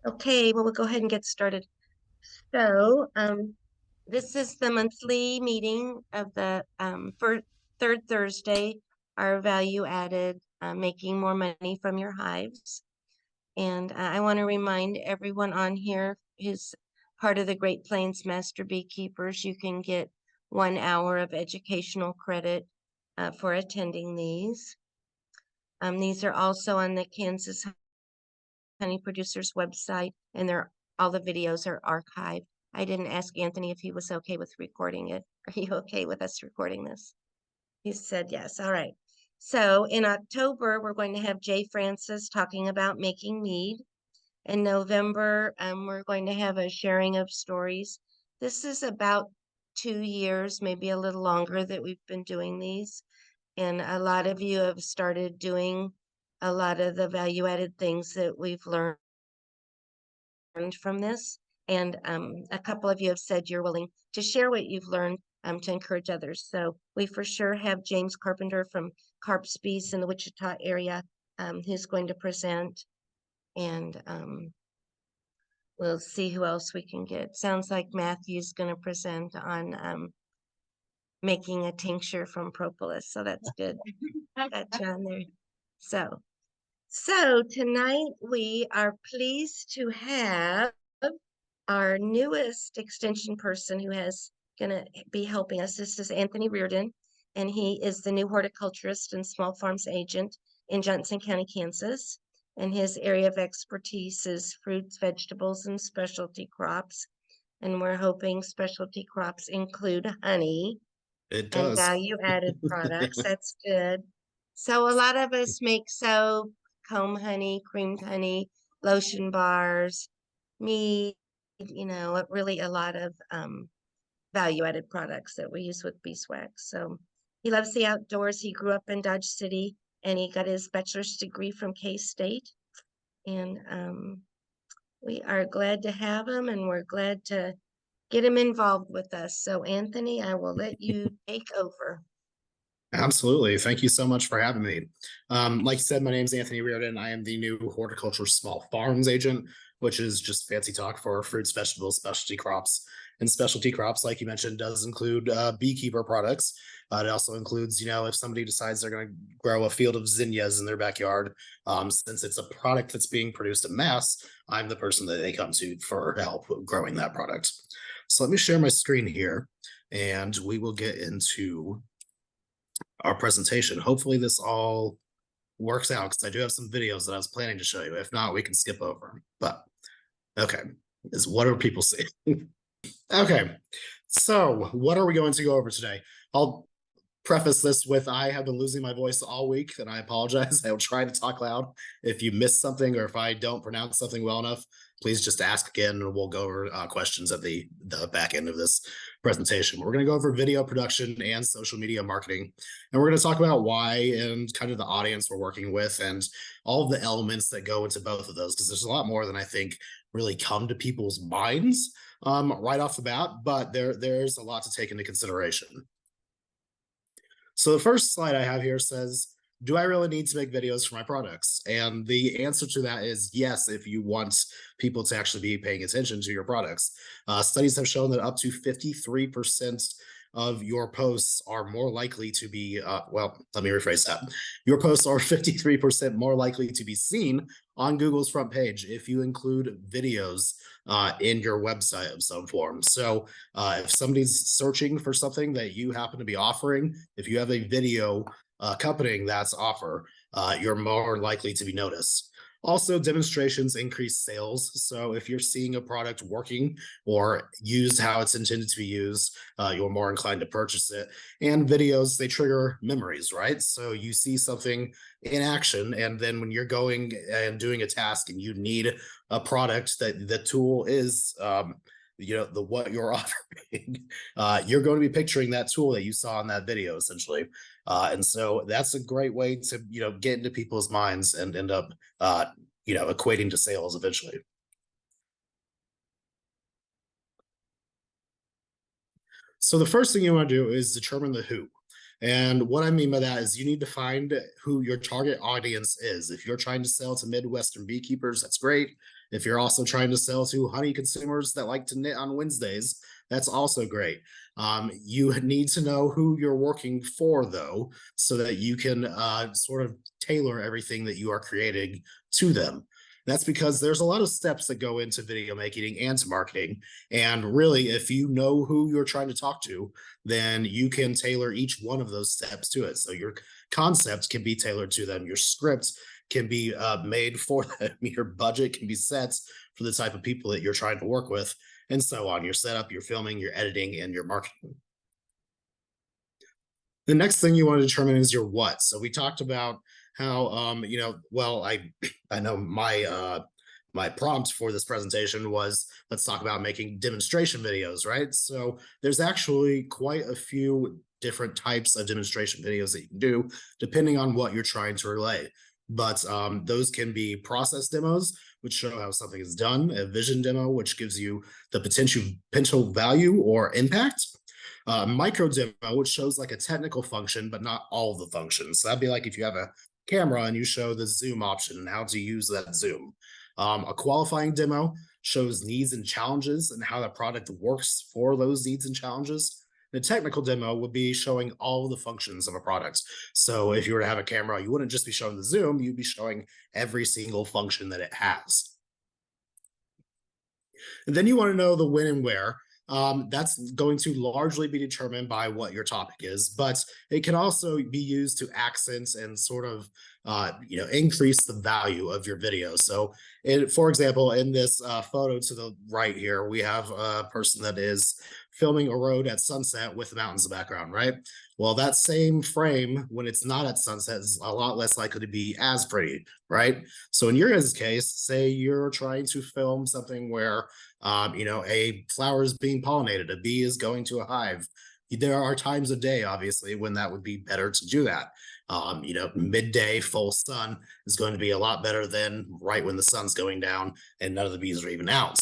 Okay, well, we'll go ahead and get started. So, this is the monthly meeting of the for third Thursday, our value added, making more money from your hives. And I want to remind everyone on here who's part of the Great Plains Master Beekeepers, you can get 1 hour of educational credit for attending these. These are also on the Kansas Honey Producers website, and all the videos are archived. I didn't ask Anthony if he was okay with recording it. Are you okay with us recording this? He said yes. All right. So in October, we're going to have Jay Francis talking about making mead. In November, we're going to have a sharing of stories. This is about 2 years, maybe a little longer, that we've been doing these. And a lot of you have started doing a lot of the value added things that we've learned from this. And a couple of you have said you're willing to share what you've learned to encourage others. So we for sure have James Carpenter from Carp's Bees in the Wichita area who's going to present. And we'll see who else we can get. Sounds like Matthew's going to present on making a tincture from propolis. So that's good. Got you on there. So tonight we are pleased to have our newest extension person who is going to be helping us. This is Anthony Reardon, and he is the new horticulturist and small farms agent in Johnson County, Kansas. And his area of expertise is fruits, vegetables, and specialty crops. And we're hoping specialty crops include honey It and does. value-added products. That's good. So a lot of us make soap, comb honey, creamed honey, lotion bars, mead, really a lot of value-added products that we use with beeswax. So he loves the outdoors. He grew up in Dodge City and he got his bachelor's degree from K-State. And we are glad to have him and we're glad to get him involved with us. So Anthony, I will let you take over. Absolutely. Thank you so much for having me. Like you said, my name is Anthony Reardon. I am the new horticulture small farms agent, which is just fancy talk for fruits, vegetables, specialty crops. And specialty crops, like you mentioned, does include beekeeper products. It also includes, if somebody decides they're going to grow a field of zinnias in their backyard, since it's a product that's being produced en masse, I'm the person that they come to for help growing that product. So let me share my screen here, and we will get into our presentation. Hopefully this all works out because I do have some videos that I was planning to show you. If not, we can skip over. But okay, what are people seeing? Okay, so what are we going to go over today? I'll preface this with I have been losing my voice all week, and I apologize. I will try to talk loud. If you miss something or if I don't pronounce something well enough, please just ask again, and we'll go over questions at the back end of this presentation. We're going to go over video production and social media marketing, and we're going to talk about why and kind of the audience we're working with and all of the elements that go into both of those, because there's a lot more than I think really come to people's minds right off the bat, but there's a lot to take into consideration. So the first slide I have here says, do I really need to make videos for my products? And the answer to that is yes, if you want people to actually be paying attention to your products. Studies have shown that up to 53% of your posts are more likely to be, well, let me rephrase that. Your posts are 53% more likely to be seen on Google's front page if you include videos in your website of some form. So if somebody's searching for something that you happen to be offering, if you have a video accompanying that offer, you're more likely to be noticed. Also, demonstrations increase sales. So if you're seeing a product working or used how it's intended to be used, you're more inclined to purchase it. And videos, they trigger memories, right? So you see something in action, and then when you're going and doing a task and you need a product that the tool is the what you're offering, you're going to be picturing that tool that you saw in that video essentially. And so that's a great way to get into people's minds and end up equating to sales eventually. So the first thing you want to do is determine the who. And what I mean by that is you need to find who your target audience is. If you're trying to sell to Midwestern beekeepers, that's great. If you're also trying to sell to honey consumers that like to knit on Wednesdays, that's also great. You need to know who you're working for, though, so that you can sort of tailor everything that you are creating to them. That's because there's a lot of steps that go into video making and to marketing. And really, if you know who you're trying to talk to, then you can tailor each one of those steps to it. So your concept can be tailored to them. Your script can be made for them. Your budget can be set for the type of people that you're trying to work with, and so on. Your setup, your filming, your editing, and your marketing. The next thing you want to determine is your what. So we talked about how well, I know my prompt for this presentation was, let's talk about making demonstration videos, right? So there's actually quite a few different types of demonstration videos that you can do depending on what you're trying to relay. But those can be process demos, which show how something is done, a vision demo, which gives you the potential value or impact, micro demo, which shows like a technical function, but not all the functions. So that'd be like if you have a camera and you show the zoom option and how to use that zoom. A qualifying demo shows needs and challenges and how the product works for those needs and challenges. The technical demo would be showing all the functions of a product. So if you were to have a camera, you wouldn't just be showing the zoom, you'd be showing every single function that it has. And then you want to know the when and where. That's going to largely be determined by what your topic is, but it can also be used to accent and sort of increase the value of your video. So, for example, in this photo to the right here, we have a person that is filming a road at sunset with the mountains in the background, right? Well, that same frame, when it's not at sunset, is a lot less likely to be as pretty, right? So in your guys' case, say you're trying to film something where a flower is being pollinated, a bee is going to a hive. There are times of day, obviously, when that would be better to do that. Midday, full sun is going to be a lot better than right when the sun's going down and none of the bees are even out.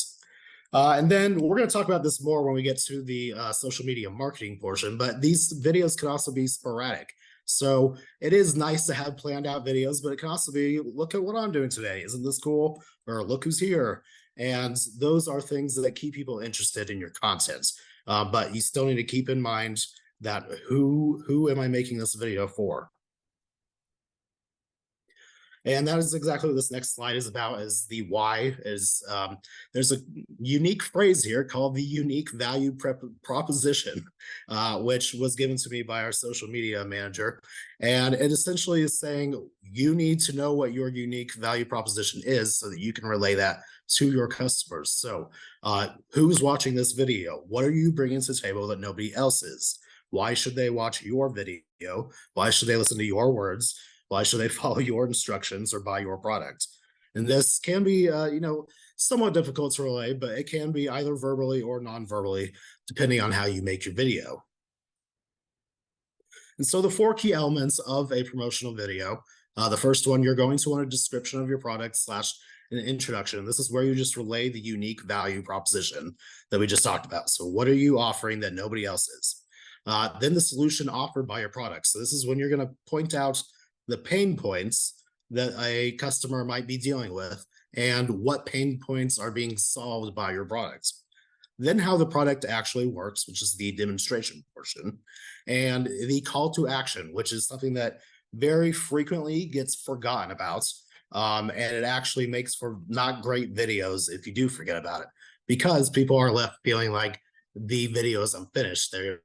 And then we're going to talk about this more when we get to the social media marketing portion, but these videos can also be sporadic. So it is nice to have planned out videos, but it can also be, look at what I'm doing today. Isn't this cool? Or look who's here. And those are things that keep people interested in your content. But you still need to keep in mind that who am I making this video for? And that is exactly what this next slide is about, is the why. There's a unique phrase here called the unique value proposition, which was given to me by our social media manager. And it essentially is saying you need to know what your unique value proposition is so that you can relay that to your customers. So who's watching this video? What are you bringing to the table that nobody else is? Why should they watch your video? Why should they listen to your words? Why should they follow your instructions or buy your product? And this can be, somewhat difficult to relay, but it can be either verbally or non-verbally, depending on how you make your video. And so the 4 key elements of a promotional video, the first one, you're going to want a description of your product / an introduction. This is where you just relay the unique value proposition that we just talked about. So what are you offering that nobody else is? Then the solution offered by your product. So this is when you're going to point out the pain points that a customer might be dealing with and what pain points are being solved by your products. Then how the product actually works, which is the demonstration portion, and the call to action, which is something that very frequently gets forgotten about. And it actually makes for not great videos if you do forget about it, because people are left feeling like the video is unfinished. They're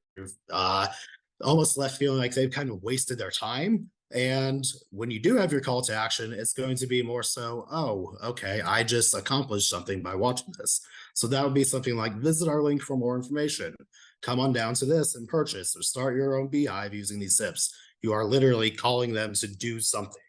almost left feeling like they've kind of wasted their time. And when you do have your call to action, it's going to be more so, oh, okay, I just accomplished something by watching this. So that would be something like, visit our link for more information. Come on down to this and purchase or start your own beehive using these tips. You are literally calling them to do something.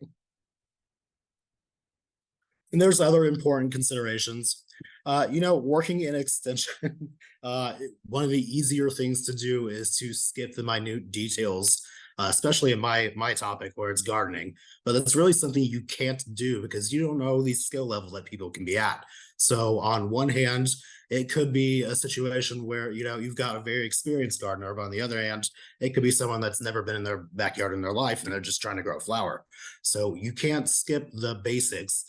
And there's other important considerations. Working in extension, one of the easier things to do is to skip the minute details, especially in my topic where it's gardening. But that's really something you can't do because you don't know the skill level that people can be at. So on one hand, it could be a situation where you've got a very experienced gardener, but on the other hand, it could be someone that's never been in their backyard in their life and they're just trying to grow a flower. So you can't skip the basics.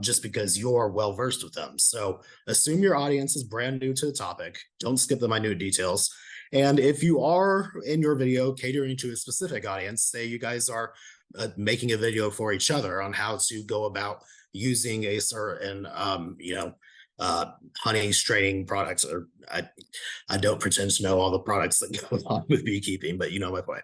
just because you're well versed with them. So assume your audience is brand new to the topic. Don't skip the minute details. And if you are in your video catering to a specific audience, say you guys are making a video for each other on how to go about using a certain, honey straining products, or I don't pretend to know all the products that go along with beekeeping, but you know my point.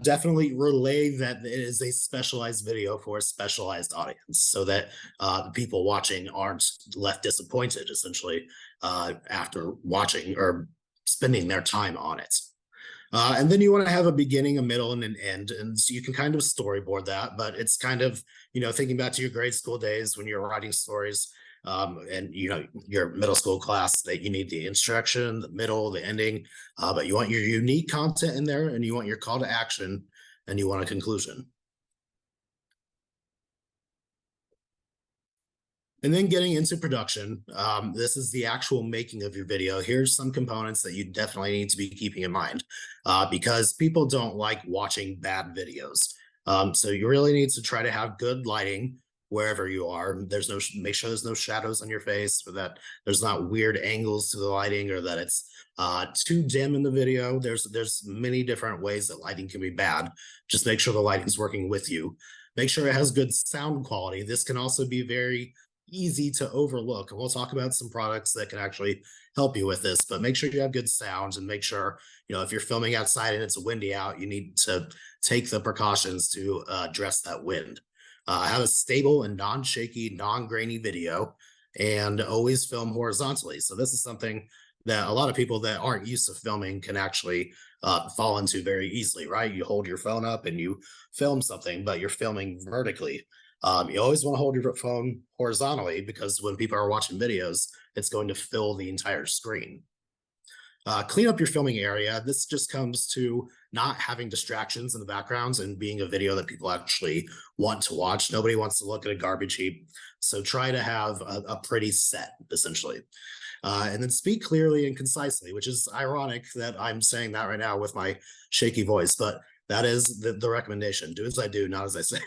Definitely relay that it is a specialized video for a specialized audience, so that the people watching aren't left disappointed, essentially, after watching or spending their time on it. And then you want to have a beginning, a middle, and an end. And so you can kind of storyboard that, but it's kind of, thinking back to your grade school days when you're writing stories, and, your middle school class, that you need the introduction, the middle, the ending, but you want your unique content in there, and you want your call to action, and you want a conclusion. And then getting into production, this is the actual making of your video. Here's some components that you definitely need to be keeping in mind, because people don't like watching bad videos. So you really need to try to have good lighting wherever you are. Make sure there's no shadows on your face, or that there's not weird angles to the lighting, or that it's too dim in the video. There's many different ways that lighting can be bad. Just make sure the lighting's working with you. Make sure it has good sound quality. This can also be very easy to overlook, and we'll talk about some products that can actually help you with this. But make sure you have good sound, and make sure, if you're filming outside and it's windy out, you need to take the precautions to address that wind. Have a stable and non-shaky, non-grainy video, and always film horizontally. So this is something that a lot of people that aren't used to filming can actually fall into very easily, right? You hold your phone up and you film something, but you're filming vertically. You always want to hold your phone horizontally, because when people are watching videos, it's going to fill the entire screen. Clean up your filming area. This just comes to not having distractions in the backgrounds and being a video that people actually want to watch. Nobody wants to look at a garbage heap. So try to have a pretty set, essentially. And then speak clearly and concisely, which is ironic that I'm saying that right now with my shaky voice, but that is the recommendation. Do as I do, not as I say.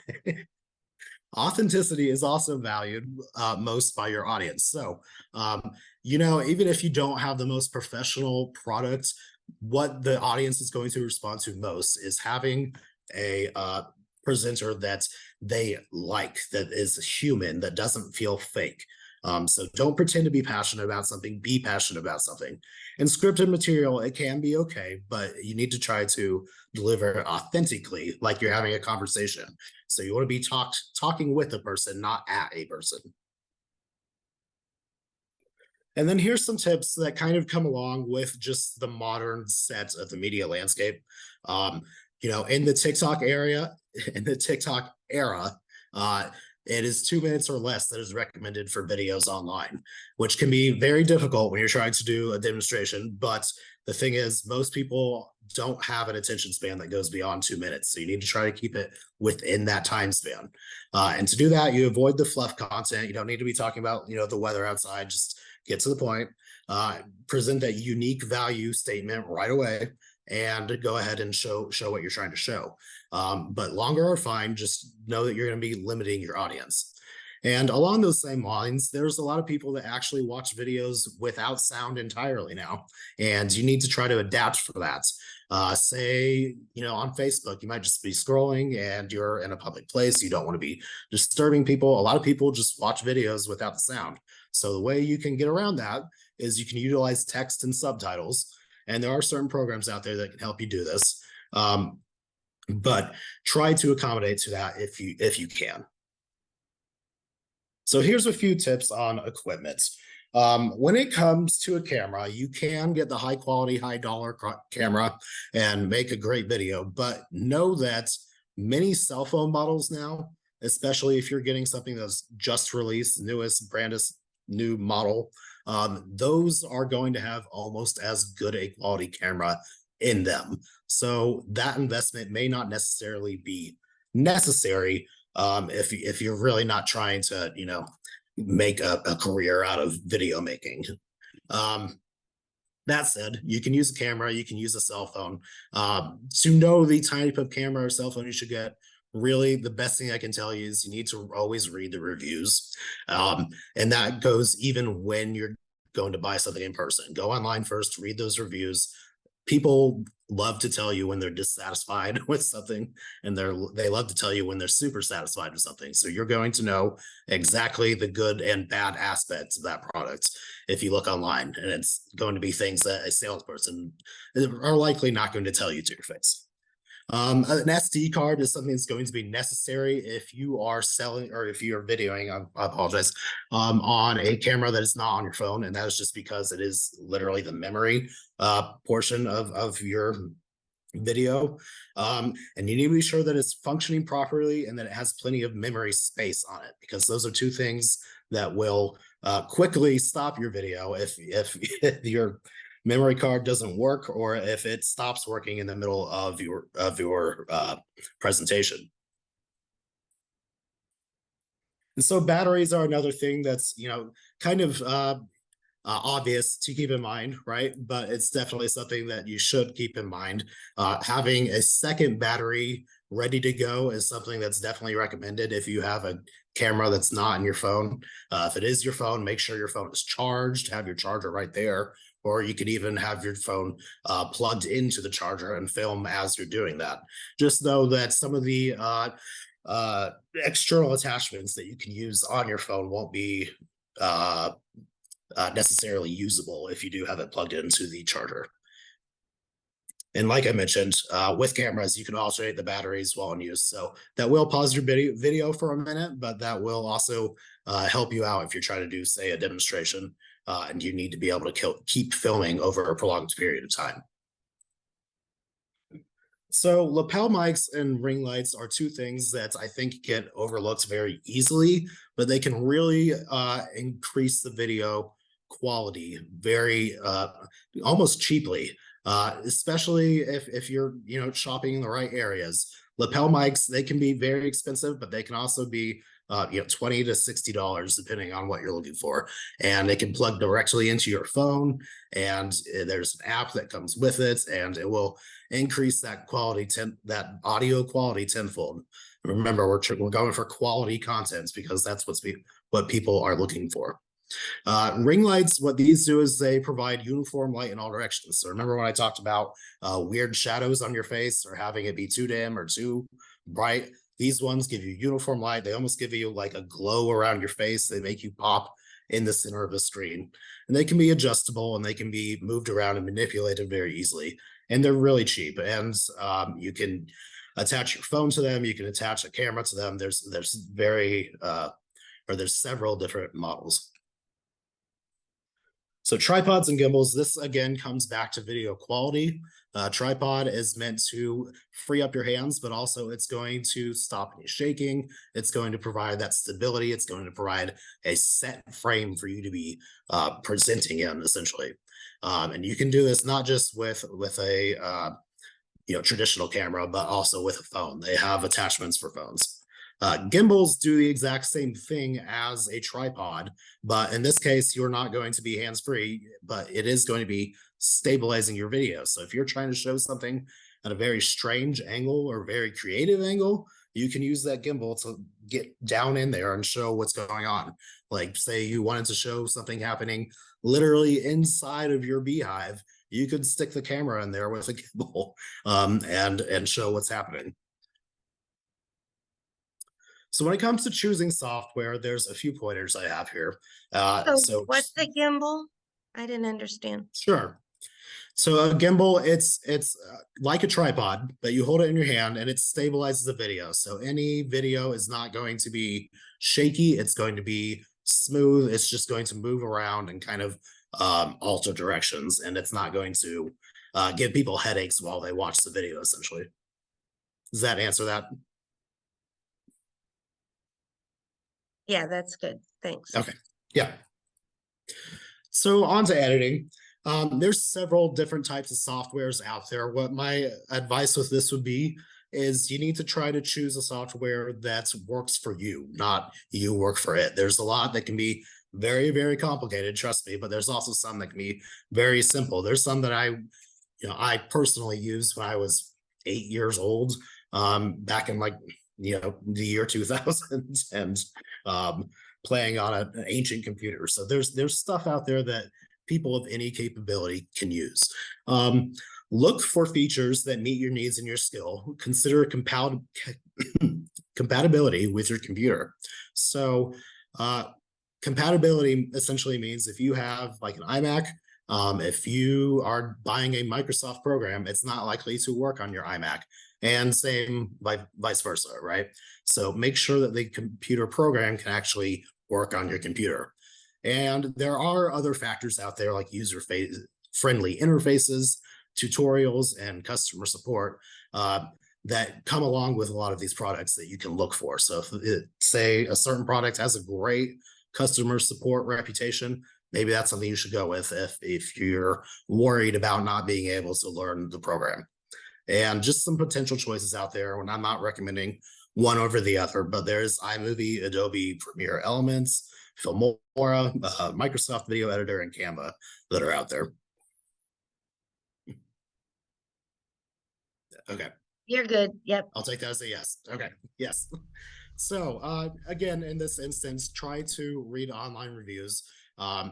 Authenticity is also valued most by your audience. So, even if you don't have the most professional product, what the audience is going to respond to most is having a presenter that they like, that is human, that doesn't feel fake. So don't pretend to be passionate about something, be passionate about something. In scripted material, it can be okay, but you need to try to deliver authentically, like you're having a conversation. So you want to be talking with a person, not at a person. And then here's some tips that kind of come along with just the modern set of the media landscape. In the TikTok era, it is 2 minutes or less that is recommended for videos online, which can be very difficult when you're trying to do a demonstration. But the thing is, most people don't have an attention span that goes beyond 2 minutes. So you need to try to keep it within that time span. And to do that, you avoid the fluff content. You don't need to be talking about, the weather outside. Just get to the point, present that unique value statement right away, and go ahead and show what you're trying to show. But longer are fine. Just know that you're going to be limiting your audience. And along those same lines, there's a lot of people that actually watch videos without sound entirely now, and you need to try to adapt for that. Say, on Facebook, you might just be scrolling and you're in a public place. You don't want to be disturbing people. A lot of people just watch videos without the sound. So the way you can get around that is you can utilize text and subtitles. And there are certain programs out there that can help you do this. But try to accommodate to that if you can. So here's a few tips on equipment. When it comes to a camera, you can get the high quality, high dollar camera and make a great video, but know that many cell phone models now, especially if you're getting something that's just released, newest, brandest new model, those are going to have almost as good a quality camera in them. So that investment may not necessarily be necessary if you're really not trying to, make a career out of video making. That said, you can use a camera, you can use a cell phone. To know the type of camera or cell phone you should get, really the best thing I can tell you is you need to always read the reviews. And that goes even when you're going to buy something in person. Go online first, read those reviews. People love to tell you when they're dissatisfied with something, and they love to tell you when they're super satisfied with something. So you're going to know exactly the good and bad aspects of that product if you look online, and it's going to be things that a salesperson are likely not going to tell you to your face. An SD card is something that's going to be necessary if you are selling or if you're videoing, I apologize, on a camera that is not on your phone. And that is just because it is literally the memory portion of your video. And you need to be sure that it's functioning properly and that it has plenty of memory space on it, because those are two things that will quickly stop your video if your memory card doesn't work or if it stops working in the middle of your presentation. And so batteries are another thing that's kind of obvious to keep in mind, right? But it's definitely something that you should keep in mind. Having a second battery ready to go is something that's definitely recommended if you have a camera that's not in your phone. If it is your phone, make sure your phone is charged, have your charger right there, or you could even have your phone plugged into the charger and film as you're doing that. Just know that some of the external attachments that you can use on your phone won't be necessarily usable if you do have it plugged into the charger. And like I mentioned, with cameras, you can alternate the batteries while in use. So that will pause your video for a minute, but that will also help you out if you're trying to do, say, a demonstration and you need to be able to keep filming over a prolonged period of time. So lapel mics and ring lights are two things that I think get overlooked very easily, but they can really increase the video quality very almost cheaply, especially if you're shopping in the right areas. Lapel mics, they can be very expensive, but they can also be $20 to $60 depending on what you're looking for, and it can plug directly into your phone, and there's an app that comes with it, and it will increase that quality that audio quality tenfold. Remember, we're going for quality content because that's what people are looking for. Ring lights, what these do is they provide uniform light in all directions. So remember when I talked about weird shadows on your face or having it be too dim or too bright? These ones give you uniform light. They almost give you like a glow around your face. They make you pop in the center of the screen. And they can be adjustable and they can be moved around and manipulated very easily. And they're really cheap. And you can attach your phone to them. You can attach a camera to them. There's several different models. So tripods and gimbals, this again comes back to video quality. Tripod is meant to free up your hands, but also it's going to stop any shaking. It's going to provide that stability. It's going to provide a set frame for you to be presenting in, essentially. And you can do this not just with a traditional camera, but also with a phone. They have attachments for phones. Gimbals do the exact same thing as a tripod, but in this case, you're not going to be hands-free, but it is going to be stabilizing your video. So if you're trying to show something at a very strange angle or very creative angle, you can use that gimbal to get down in there and show what's going on. Like say you wanted to show something happening literally inside of your beehive, you could stick the camera in there with a gimbal and show what's happening. So when it comes to choosing software, there's a few pointers I have here. So what's the gimbal? I didn't understand. Sure. So a gimbal, it's like a tripod, but you hold it in your hand and it stabilizes the video. So any video is not going to be shaky. It's going to be smooth. It's just going to move around and kind of alter directions. And it's not going to give people headaches while they watch the video, essentially. Does that answer that? Yeah, that's good. Thanks. Okay. Yeah. So on to editing. There's several different types of softwares out there. What my advice with this would be is you need to try to choose a software that works for you, not you work for it. There's a lot that can be very, very complicated, trust me, but there's also some that can be very simple. There's some that I personally used when I was 8 years old, back in like the year 2000 and um, playing on an ancient computer. So there's stuff out there that people of any capability can use. Um, Look for features that meet your needs and your skill. Consider compatibility with your computer. So compatibility essentially means if you have like an iMac, if you are buying a Microsoft program, it's not likely to work on your iMac, and same vice versa, right? So make sure that the computer program can actually work on your computer. And there are other factors out there like friendly interfaces, tutorials, and customer support that come along with a lot of these products that you can look for. So if say a certain product has a great customer support reputation, maybe that's something you should go with if you're worried about not being able to learn the program. And just some potential choices out there. And I'm not recommending one over the other, but there's iMovie, Adobe Premiere Elements, Filmora, Microsoft Video Editor, and Canva that are out there. Okay. You're good. Yep. I'll take that as a yes. Okay. Yes. So again, in this instance, try to read online reviews.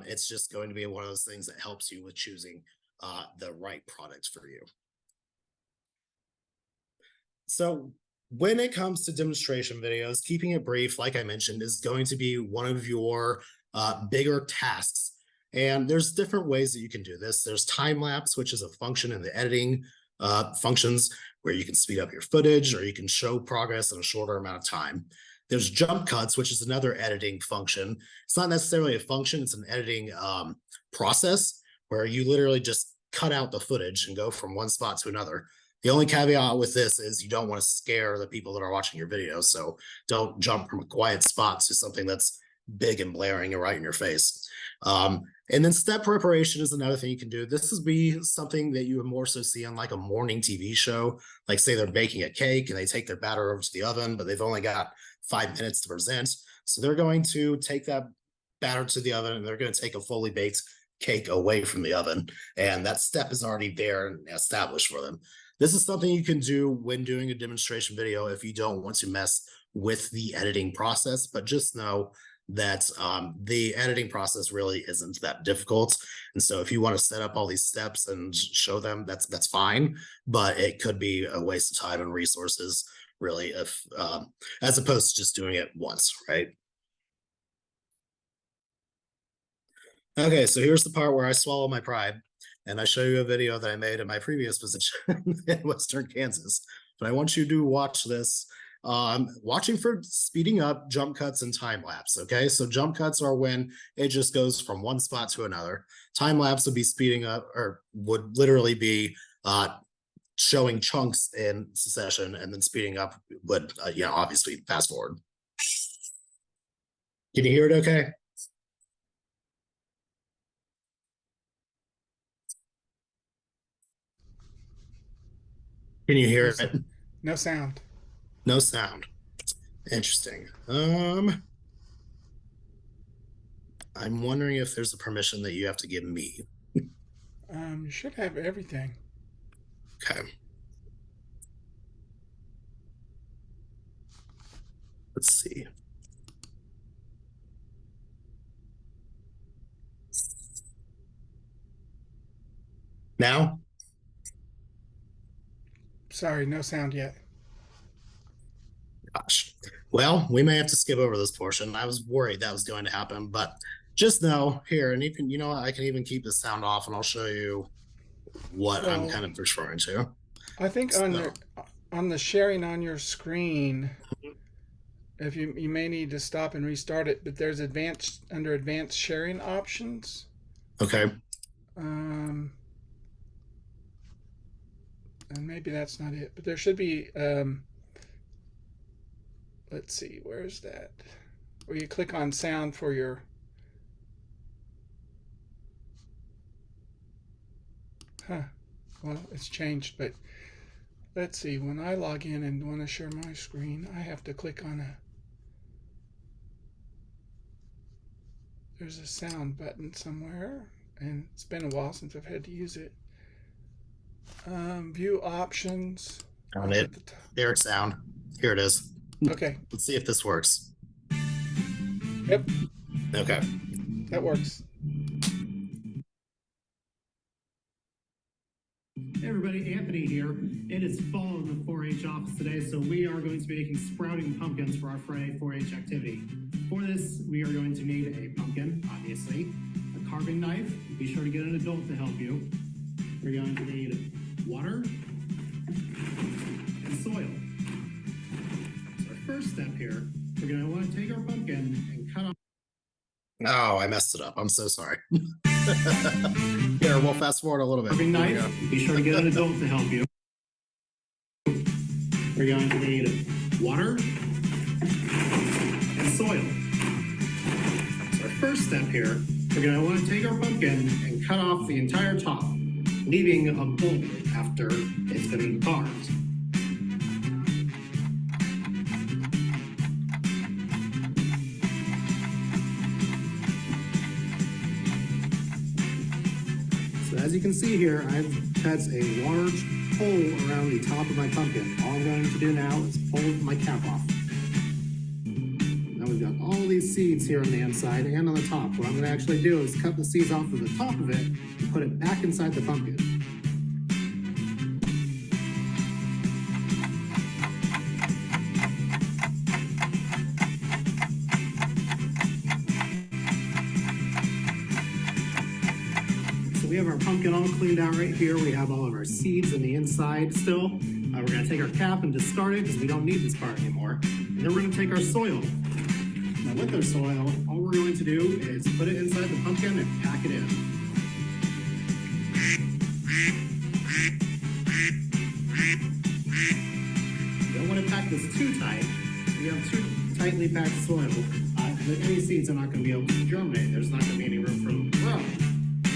It's just going to be one of those things that helps you with choosing the right product for you. So when it comes to demonstration videos, keeping it brief, like I mentioned, is going to be one of your bigger tasks. And there's different ways that you can do this. There's time lapse, which is a function in the editing functions where you can speed up your footage or you can show progress in a shorter amount of time. There's jump cuts, which is another editing function. It's not necessarily a function, it's an editing process where you literally just cut out the footage and go from one spot to another. The only caveat with this is you don't want to scare the people that are watching your video. So don't jump from a quiet spot to something that's big and blaring and right in your face. And then step preparation is another thing you can do. This would be something that you would more so see on like a morning TV show. Like say they're baking a cake and they take their batter over to the oven, but they've only got 5 minutes to present. So they're going to take that batter to the oven and they're going to take a fully baked cake away from the oven. And that step is already there and established for them. This is something you can do when doing a demonstration video if you don't want to mess with the editing process, but just know that the editing process really isn't that difficult. And so if you want to set up all these steps and show them, that's fine, but it could be a waste of time and resources, really, if as opposed to just doing it once, right? Okay, so here's the part where I swallow my pride and I show you a video that I made in my previous position in Western Kansas. But I want you to watch this. Watching for speeding up, jump cuts, and time lapse. Okay, so jump cuts are when it just goes from one spot to another. Time lapse would be speeding up, or would literally be showing chunks in succession, and then speeding up would, obviously fast forward. Can you hear it? Okay. Can you hear it? No sound. No sound. Interesting. I'm wondering if there's a permission that you have to give me. You should have everything. Okay. Let's see. Now? Sorry, no sound yet. Gosh. Well, we may have to skip over this portion. I was worried that was going to happen, but just know here, and even, I can even keep the sound off and I'll show you what I'm kind of referring to. I think on the sharing on your screen, if you may need to stop and restart it, but there's under advanced sharing options. Okay. And maybe that's not it, but there should be, let's see, where's that? Where you click on sound for your, well, it's changed, but let's see, when I log in and want to share my screen, I have to click on there's a sound button somewhere, and it's been a while since I've had to use it. View options. On it. There, sound. Here it is. Okay. Let's see if this works. Yep, Okay. that works. Hey everybody, Anthony here. It is fall in the 4-H office today, so we are going to be making sprouting pumpkins for our Friday 4-H activity. For this, we are going to need a pumpkin, obviously, a carving knife. Be sure to get an adult to help you. We're going to need water and soil. So our first step here, we're going to want to take our pumpkin and cut off. Oh, I messed it up. I'm so sorry. Here, we'll fast forward a little bit. Carving knife. Be sure to get an adult to help you. We're going to need water and soil. So our first step here, we're going to want to take our pumpkin and cut off the entire top, leaving a bulb after it's been carved. So as you can see here, I've cut a large hole around the top of my pumpkin. All I'm going to do now is pull my cap off. Now we've got all these seeds here on the inside and on the top. What I'm going to actually do is cut the seeds off of the top of it and put it back inside the pumpkin. We have our pumpkin all cleaned out right here. We have all of our seeds in the inside still. We're going to take our cap and discard it because we don't need this part anymore. And then we're going to take our soil. Now with our soil, all we're going to do is put it inside the pumpkin and pack it in. You don't want to pack this too tight. If you have too tightly packed soil, any seeds are not going to be able to germinate. There's not going to be any room for them to grow.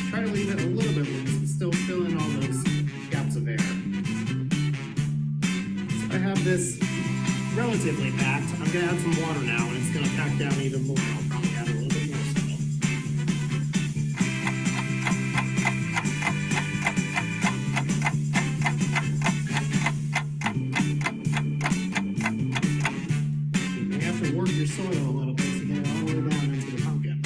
Try to leave it a little bit loose and still fill in all those gaps of air. So I have this relatively packed. I'm going to add some water now and it's going to pack down even more. I'll probably add a little bit more soil. You may have to work your soil a little bit to get it all the way down into the pumpkin.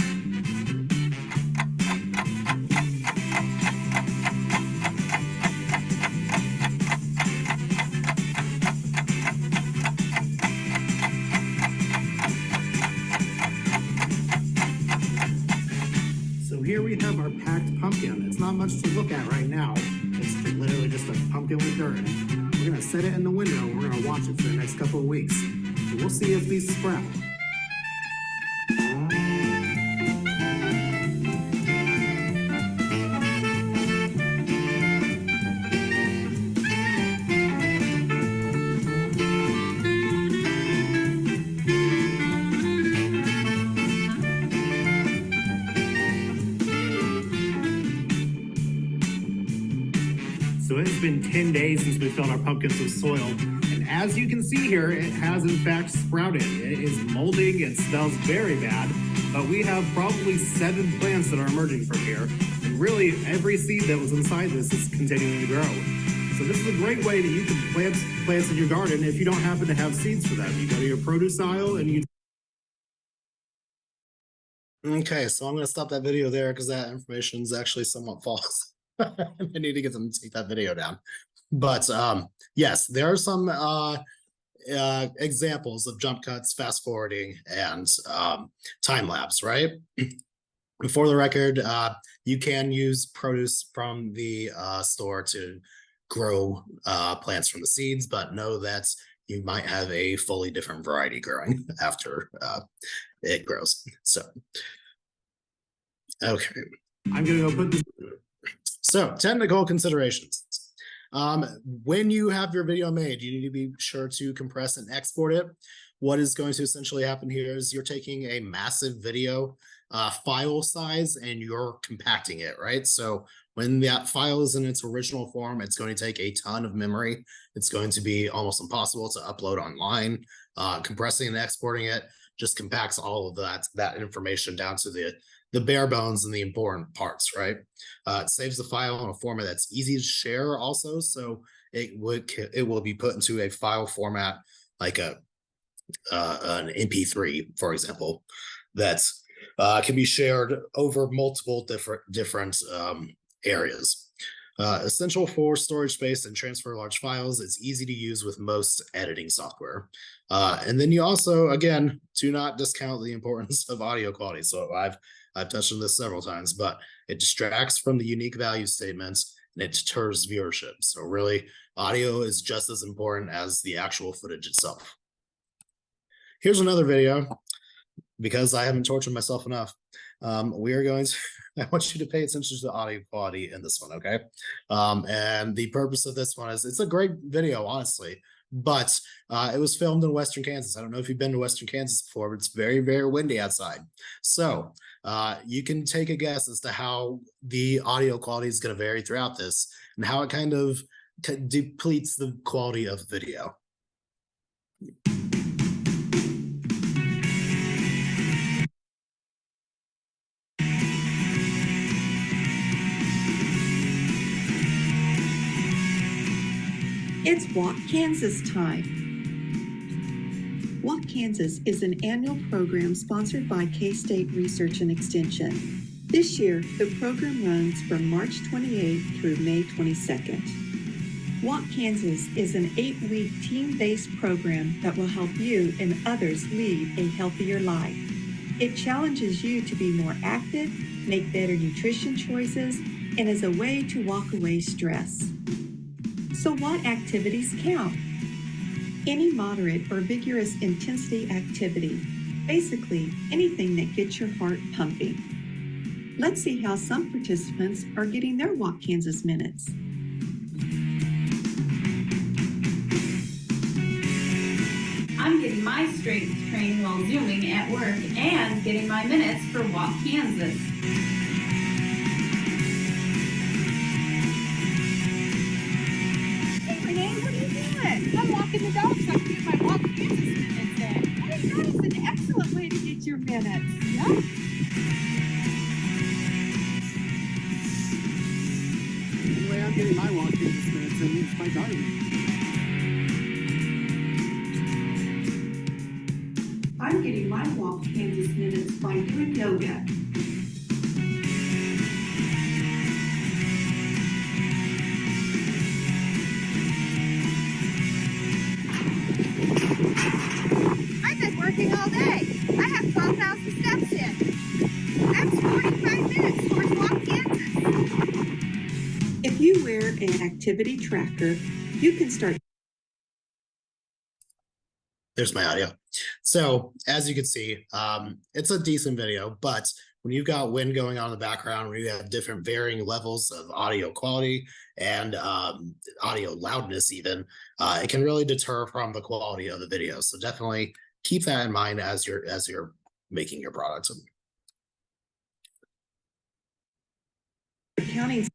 So here we have our packed pumpkin. It's not much to look at right now. It's literally just a pumpkin with dirt in it. We're gonna set it in the window and we're gonna watch it for the next couple of weeks. So we'll see if these sprout. So it's been 10 days since we filled our pumpkins with soil. And as you can see here, it has in fact sprouted. It is molding, it smells very bad, but we have probably 7 plants that are emerging from here. And really every seed that was inside this is continuing to grow. So this is a great way that you can plant plants in your garden if you don't happen to have seeds for them. You go to your produce aisle and you Okay, so I'm going to stop that video there because that information is actually somewhat false. I need to get them to take that video down. But yes, there are some examples of jump cuts, fast forwarding, and time lapse, right? For the record, you can use produce from the store to grow plants from the seeds, but know that you might have a fully different variety growing after it grows. So, okay. I'm gonna go put this. So, technical considerations. When you have your video made, you need to be sure to compress and export it. What is going to essentially happen here is you're taking a massive video file size and you're compacting it, right? So when that file is in its original form, it's going to take a ton of memory. It's going to be almost impossible to upload online. Compressing and exporting it just compacts all of that information down to the bare bones and the important parts, right? It saves the file in a format that's easy to share also. So it will be put into a file format like a an MP3, for example, that can be shared over multiple different areas. Essential for storage space and transfer large files. It's easy to use with most editing software. And then you also, again, do not discount the importance of audio quality. So I've touched on this several times, but it distracts from the unique value statements and it deters viewership. So really, audio is just as important as the actual footage itself. Here's another video, because I haven't tortured myself enough. We are going to, I want you to pay attention to the audio quality in this one, okay? And the purpose of this one is, it's a great video, honestly, but it was filmed in Western Kansas. I don't know if you've been to Western Kansas before, but it's very, very windy outside. So you can take a guess as to how the audio quality is going to vary throughout this and how it kind of depletes the quality of video. It's Walk Kansas time. Walk Kansas is an annual program sponsored by K-State Research and Extension. This year, the program runs from March 28th through May 22nd. Walk Kansas is an 8-week team-based program that will help you and others lead a healthier life. It challenges you to be more active, make better nutrition choices, and is a way to walk away stress. So what activities count? Any moderate or vigorous intensity activity, basically anything that gets your heart pumping. Let's see how some participants are getting their Walk Kansas minutes. I'm getting my strength training while Zooming at work and getting my minutes for Walk Kansas. I'm walking the dog so I can get my Walk Kansas minutes in. Hey, that is an excellent way to get your minutes. Yep. The way I'm getting my Walk Kansas minutes in is by gardening. I'm getting my Walk Kansas minutes by doing yoga. I've been working all day. I have 12,000 steps in. That's 45 minutes towards Walk Kansas. If you wear an activity tracker, you can start. There's my audio. So as you can see, it's a decent video, but when you've got wind going on in the background, when you have different varying levels of audio quality and audio loudness even, it can really deter from the quality of the video. So definitely keep that in mind as you're making your product. Accounting.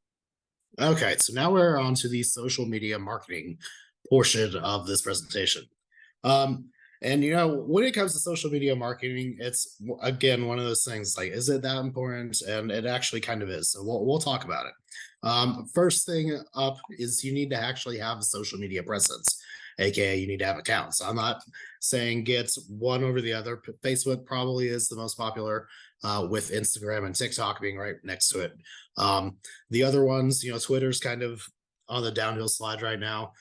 Okay, so now we're on to the social media marketing portion of this presentation. And you know, when it comes to social media marketing, it's again one of those things like, is it that important? And it actually kind of is. So we'll talk about it. First thing up is you need to actually have a social media presence, aka you need to have accounts. I'm not saying get one over the other. Facebook probably is the most popular, with Instagram and TikTok being right next to it. The other ones, you know, Twitter's kind of on the downhill slide right now.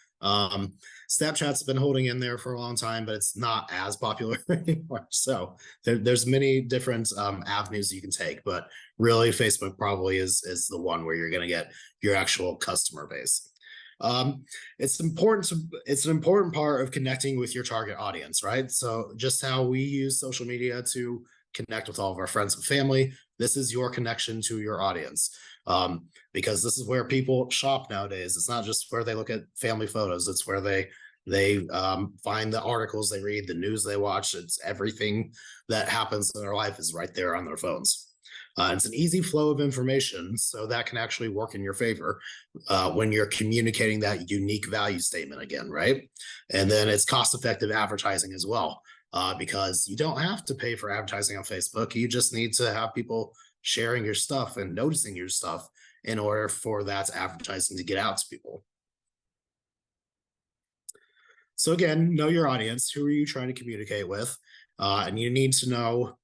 Snapchat's been holding in there for a long time, but it's not as popular anymore. So there's many different avenues you can take, but really Facebook probably is the one where you're going to get your actual customer base. It's an important part of connecting with your target audience, right? So just how we use social media to connect with all of our friends and family, this is your connection to your audience. Because this is where people shop nowadays. It's not just where they look at family photos. It's where they find the articles they read, the news they watch. It's everything that happens in their life is right there on their phones. It's an easy flow of information, so that can actually work in your favor when you're communicating that unique value statement again, right? And then it's cost-effective advertising as well, because you don't have to pay for advertising on Facebook. You just need to have people sharing your stuff and noticing your stuff in order for that advertising to get out to people. So again, know your audience. Who are you trying to communicate with? And you need to know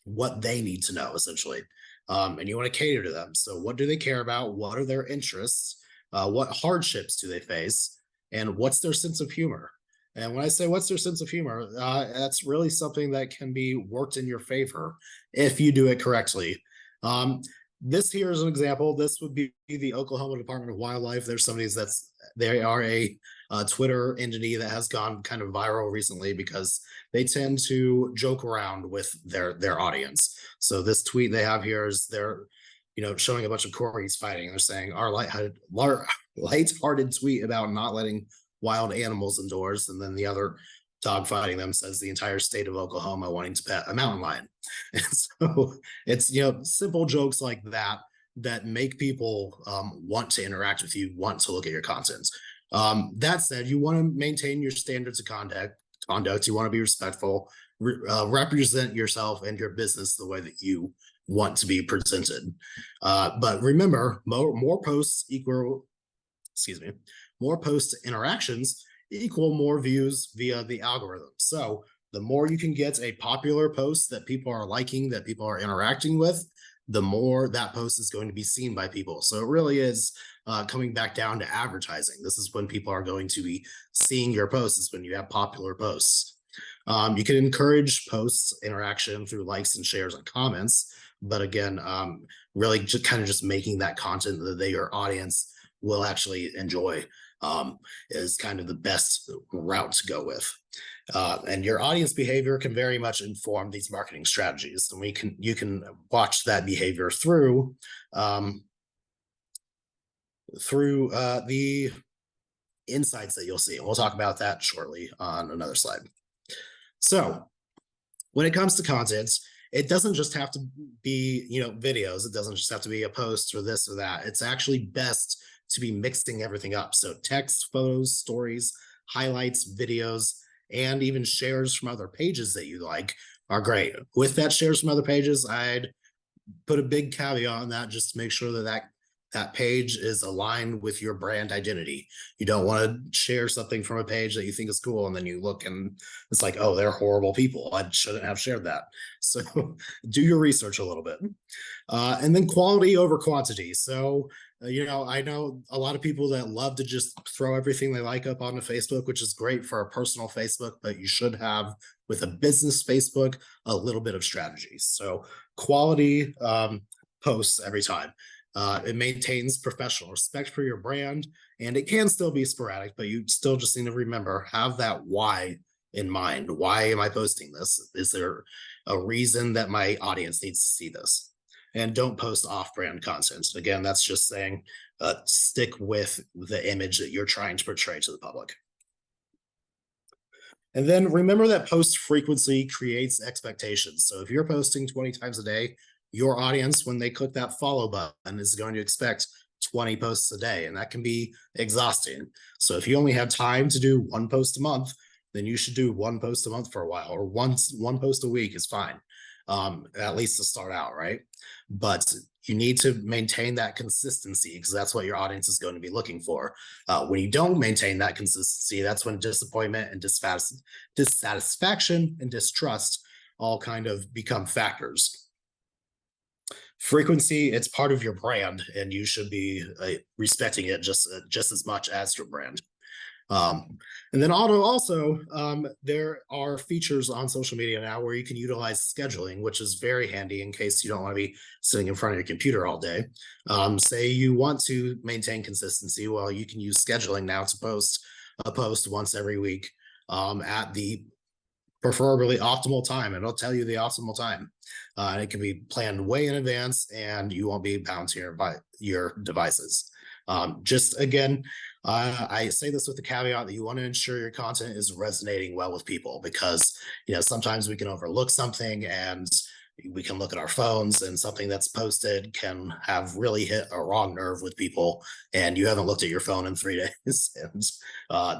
what they need to know, essentially. And you want to cater to them. So what do they care about? What are their interests? What hardships do they face? And what's their sense of humor? And when I say what's their sense of humor, that's really something that can be worked in your favor if you do it correctly. This here is an example. This would be the Oklahoma Department of Wildlife. There's somebody's they are a Twitter entity that has gone kind of viral recently because they tend to joke around with their audience. So this tweet they have here is they're, showing a bunch of corgis fighting. They're saying our lighthearted tweet about not letting wild animals indoors, and then the other dog fighting them says the entire state of Oklahoma wanting to pet a mountain lion. And so it's simple jokes like that that make people want to interact with you, want to look at your content. That said, you want to maintain your standards of conduct. You want to be respectful, represent yourself and your business the way that you want to be presented. But remember, more posts interactions equal more views via the algorithm. So the more you can get a popular post that people are liking, that people are interacting with, the more that post is going to be seen by people. So it really is coming back down to advertising. This is when people are going to be seeing your posts, is when you have popular posts. You can encourage posts interaction through likes and shares and comments. But again, really just kind of just making that content that your audience will actually enjoy is kind of the best route to go with. And your audience behavior can very much inform these marketing strategies. And you can watch that behavior through the insights that you'll see. And we'll talk about that shortly on another slide. So when it comes to content, it doesn't just have to be, videos. It doesn't just have to be a post or this or that. It's actually best to be mixing everything up. So text, photos, stories, highlights, videos, and even shares from other pages that you like are great. With that shares from other pages, I'd put a big caveat on that just to make sure that page is aligned with your brand identity. You don't want to share something from a page that you think is cool, and then you look and it's like, oh, they're horrible people. I shouldn't have shared that. So do your research a little bit. And then quality over quantity. So, I know a lot of people that love to just throw everything they like up onto Facebook, which is great for a personal Facebook, but you should have, with a business Facebook, a little bit of strategy. So quality posts every time. It maintains professional respect for your brand, and it can still be sporadic, but you still just need to remember, have that why in mind. Why am I posting this? Is there a reason that my audience needs to see this? And don't post off-brand content. Again, that's just saying stick with the image that you're trying to portray to the public. And then remember that post frequency creates expectations. So if you're posting 20 times a day, your audience, when they click that follow button, is going to expect 20 posts a day, and that can be exhausting. So if you only have time to do one post a month, then you should do one post a month for a while, or one post a week is fine, at least to start out, right? But you need to maintain that consistency, because that's what your audience is going to be looking for. When you don't maintain that consistency, that's when disappointment and dissatisfaction and distrust all kind of become factors. Frequency, it's part of your brand, and you should be respecting it just as much as your brand. And then also, there are features on social media now where you can utilize scheduling, which is very handy in case you don't want to be sitting in front of your computer all day. Say you want to maintain consistency, well, you can use scheduling now to post a post once every week at the preferably optimal time, and it'll tell you the optimal time. And it can be planned way in advance, and you won't be bound to your devices. Just again, I say this with the caveat that you want to ensure your content is resonating well with people, because sometimes we can overlook something, and we can look at our phones, and something that's posted can have really hit a wrong nerve with people, and you haven't looked at your phone in 3 days, and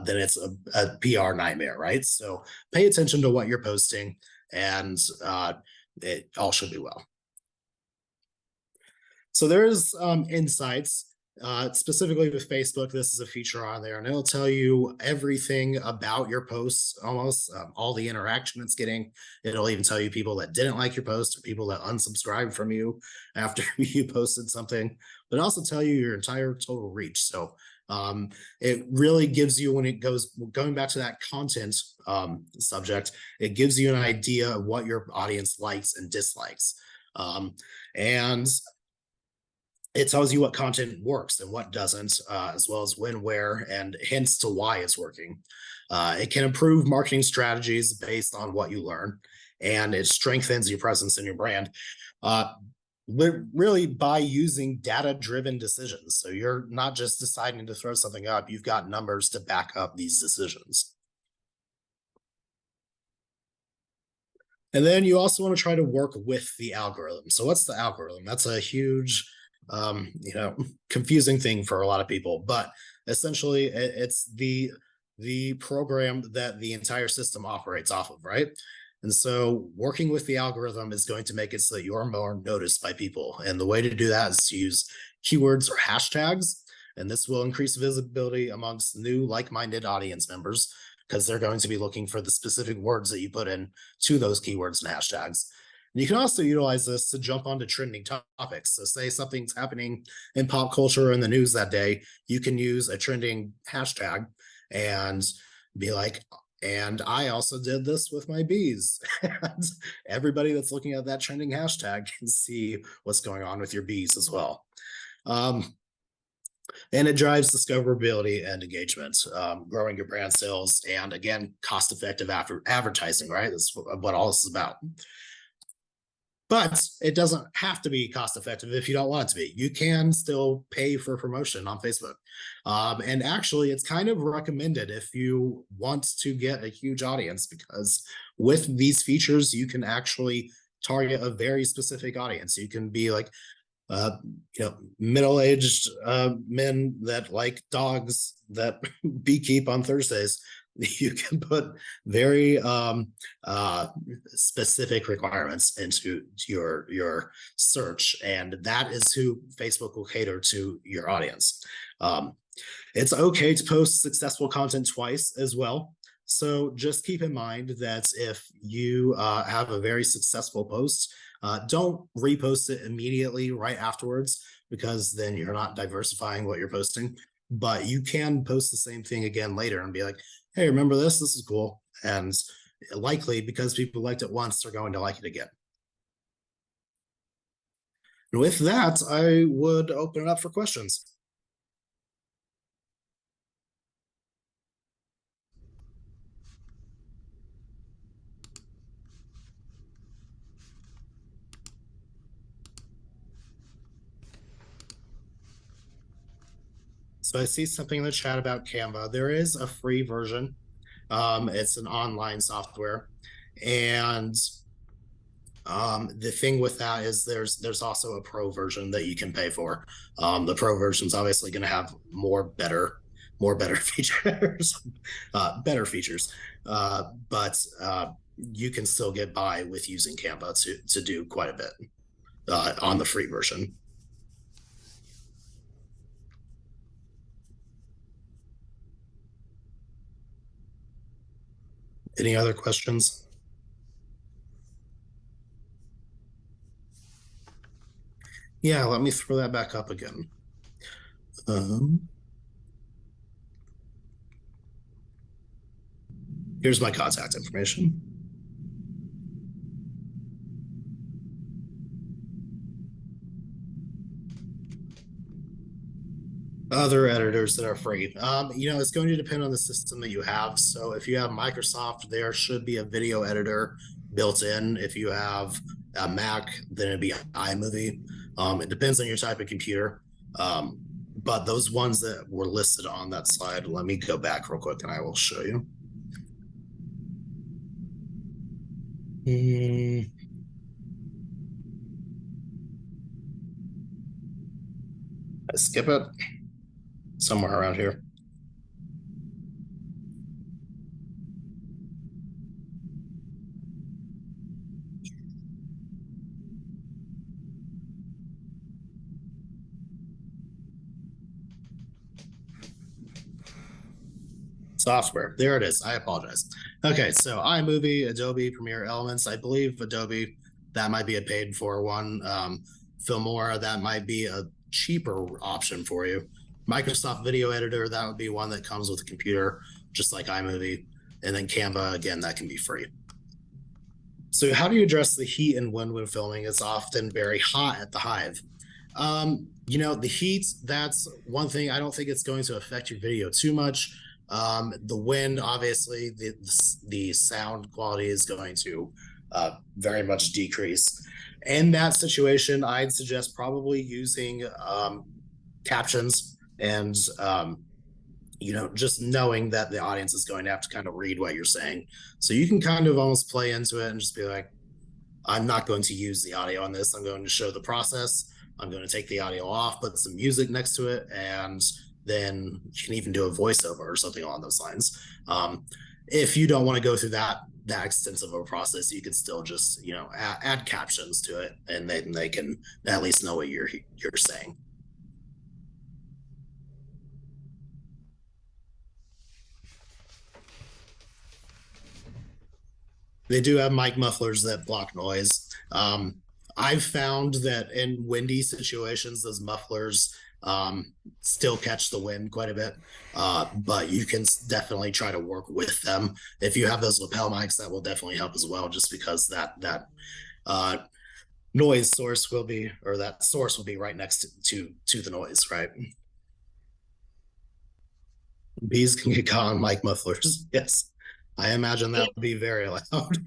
then it's a PR nightmare, right? So pay attention to what you're posting, and it all should be well. So there's insights specifically with Facebook, this is a feature on there, and it'll tell you everything about your posts, almost all the interaction it's getting. It'll even tell you people that didn't like your post or people that unsubscribed from you after you posted something, but also tell you your entire total reach. So it really gives you, when it going back to that content subject, it gives you an idea of what your audience likes and dislikes. And it tells you what content works and what doesn't, as well as when, where, and hints to why it's working. It can improve marketing strategies based on what you learn, and it strengthens your presence in your brand. Really by using data-driven decisions. So you're not just deciding to throw something up, you've got numbers to back up these decisions. And then you also want to try to work with the algorithm. So what's the algorithm? That's a huge, confusing thing for a lot of people, but essentially it's the program that the entire system operates off of, right? And so working with the algorithm is going to make it so that you're more noticed by people. And the way to do that is to use keywords or hashtags. And this will increase visibility amongst new like-minded audience members, because they're going to be looking for the specific words that you put in to those keywords and hashtags. And you can also utilize this to jump onto trending topics. So say something's happening in pop culture in the news that day, you can use a trending hashtag and be like, and I also did this with my bees. And everybody that's looking at that trending hashtag can see what's going on with your bees as well. And it drives discoverability and engagement, growing your brand sales, and again, cost-effective advertising, right? That's what all this is about. But it doesn't have to be cost-effective if you don't want it to be. You can still pay for promotion on Facebook. And actually, it's kind of recommended if you want to get a huge audience, because with these features, you can actually target a very specific audience. You can be like, middle-aged men that like dogs that beekeep on Thursdays. You can put very specific requirements into your search, and that is who Facebook will cater to your audience. It's okay to post successful content twice as well. So just keep in mind that if you have a very successful post, don't repost it immediately right afterwards, because then you're not diversifying what you're posting. But you can post the same thing again later and be like, hey, remember this? This is cool. And likely, because people liked it once, they're going to like it again. And with that, I would open it up for questions. So I see something in the chat about Canva. There is a free version. It's an online software. And the thing with that is there's also a pro version that you can pay for. The pro version is obviously going to have better features, better features. But you can still get by with using Canva to do quite a bit on the free version. Any other questions? Yeah, let me throw that back up again. Here's my contact information. Other editors that are free. It's going to depend on the system that you have. So if you have Microsoft, there should be a video editor built in. If you have a Mac, then it'd be iMovie. It depends on your type of computer. But those ones that were listed on that slide, let me go back real quick and I will show you. I skip it somewhere around here. Software. There it is. I apologize. Okay, so iMovie, Adobe Premiere Elements. I believe Adobe, that might be a paid for one. Filmora, that might be a cheaper option for you. Microsoft Video Editor, that would be one that comes with a computer, just like iMovie. And then Canva, again, that can be free. So how do you address the heat and wind when filming? It's often very hot at the Hive. The heat, that's one thing. I don't think it's going to affect your video too much. The wind, obviously, the sound quality is going to very much decrease. In that situation, I'd suggest probably using captions and just knowing that the audience is going to have to kind of read what you're saying. So you can kind of almost play into it and just be like, I'm not going to use the audio on this. I'm going to show the process. I'm going to take the audio off, put some music next to it, and then you can even do a voiceover or something along those lines. If you don't want to go through that extensive of a process, you can still just add captions to it, and then they can at least know what you're saying. They do have mic mufflers that block noise. I've found that in windy situations, those mufflers still catch the wind quite a bit, but you can definitely try to work with them. If you have those lapel mics, that will definitely help as well, just because that noise source will be, or that source will be right next to the noise, right? Bees can get caught on mic mufflers. Yes, I imagine that would be very loud.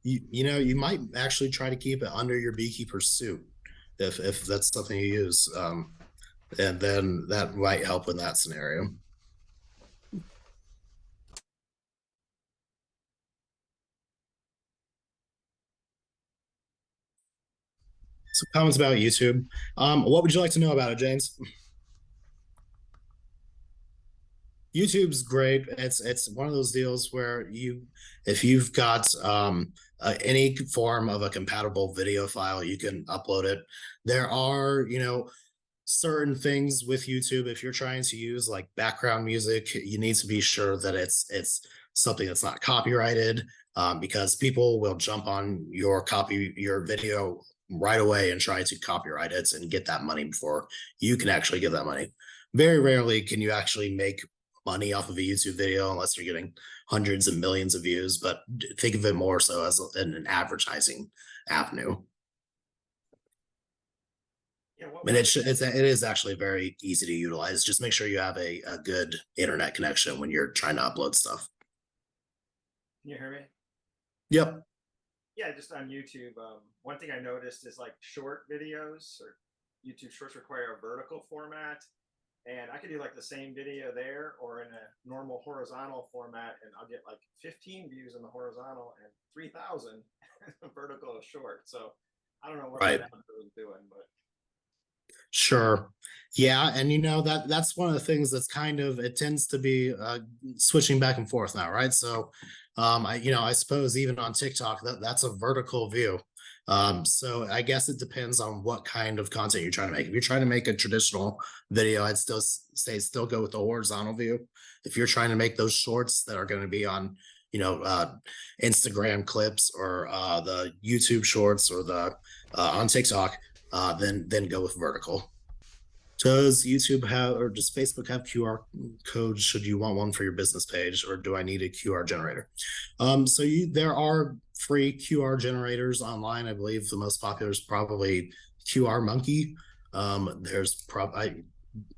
You might actually try to keep it under your beekeeper's suit if that's something you use, and then that might help in that scenario. So comments about YouTube. What would you like to know about it, James? YouTube's great. It's one of those deals where if you've got any form of a compatible video file, you can upload it. There are, certain things with YouTube. If you're trying to use like background music, you need to be sure that it's something that's not copyrighted, because people will jump on your video right away and try to copyright it and get that money before you can actually get that money. Very rarely can you actually make money off of a YouTube video unless you're getting hundreds of millions of views, but think of it more so as an advertising avenue. Yeah, and it is actually very easy to utilize. Just make sure you have a good internet connection when you're trying to upload stuff. Can you hear me? Yep. Yeah, just on YouTube. One thing I noticed is like short videos or YouTube shorts require a vertical format. And I could do like the same video there or in a normal horizontal format, and I'll get like 15 views in the horizontal and 3,000 vertical short. So I don't know what that was doing, but sure. Yeah, and that's one of the things that's it tends to be switching back and forth now, right? So I suppose even on TikTok that's a vertical view. So I guess it depends on what kind of content you're trying to make. If you're trying to make a traditional video, I'd still say go with the horizontal view. If you're trying to make those shorts that are going to be on, Instagram clips or the YouTube shorts or the on TikTok, then go with vertical. Does YouTube have, or does Facebook have QR codes should you want one for your business page, or do I need a QR generator? There are free QR generators online. I believe the most popular is probably QR Monkey. I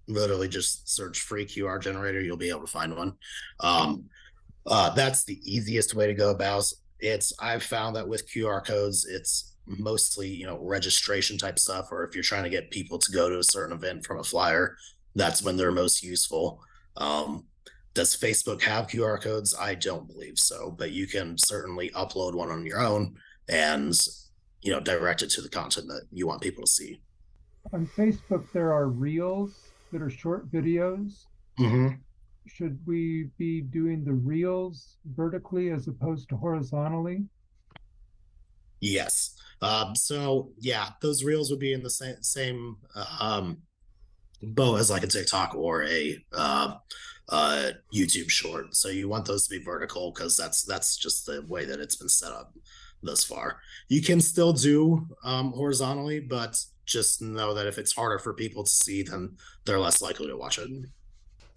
literally just search free QR generator. You'll be able to find one. That's the easiest way to go about it. I've found that with QR codes, it's mostly registration type stuff, or if you're trying to get people to go to a certain event from a flyer, that's when they're most useful. Does Facebook have QR codes? I don't believe so, but you can certainly upload one on your own and direct it to the content that you want people to see. On Facebook there are reels that are short videos. Mm-hmm. Should we be doing the reels vertically as opposed to horizontally? Yes. So yeah, those reels would be in the same both as like a TikTok or a YouTube short. So you want those to be vertical because that's just the way that it's been set up thus far. You can still do horizontally, but just know that if it's harder for people to see, then they're less likely to watch it.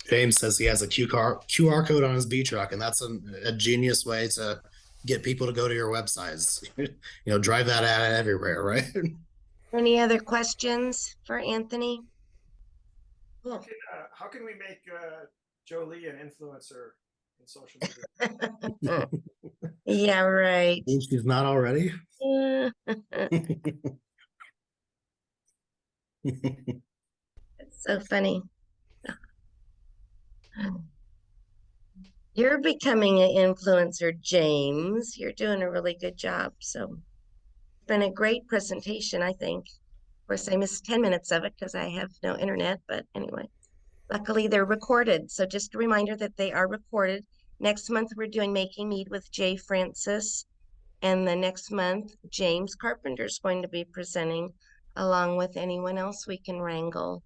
James says he has a QR code on his B truck, and that's a genius way to get people to go to your websites. Drive that ad everywhere, right? Any other questions for Anthony? Cool. How can we make Jolie an influencer in social media? Yeah, right. She's not already. It's so funny. You're becoming an influencer, James. You're doing a really good job. So it's been a great presentation, I think. Of course, I missed 10 minutes of it because I have no internet, but anyway, luckily they're recorded. So just a reminder that they are recorded. Next month, we're doing Making Mead with Jay Francis. And the next month, James Carpenter is going to be presenting along with anyone else we can wrangle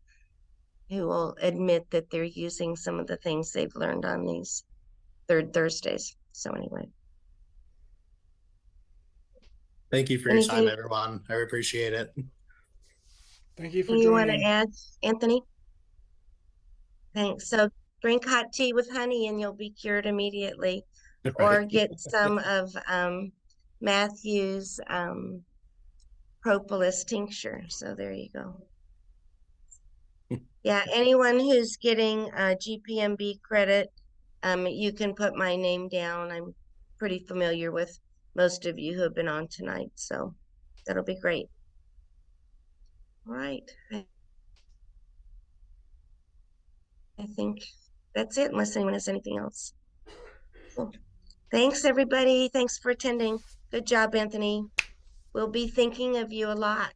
who will admit that they're using some of the things they've learned on these third Thursdays. So anyway. Thank you for your time, everyone. I appreciate it. Thank you for you want joining. to add, Anthony? Thanks. So drink hot tea with honey and you'll be cured immediately. Right. Or get some of Matthew's propolis tincture. So there you go. Yeah, anyone who's getting GPMB credit, you can put my name down. I'm pretty familiar with most of you who have been on tonight, so that'll be great. All right. I think that's it, unless anyone has anything else. Cool. Thanks, everybody. Thanks for attending. Good job, Anthony. We'll be thinking of you a lot.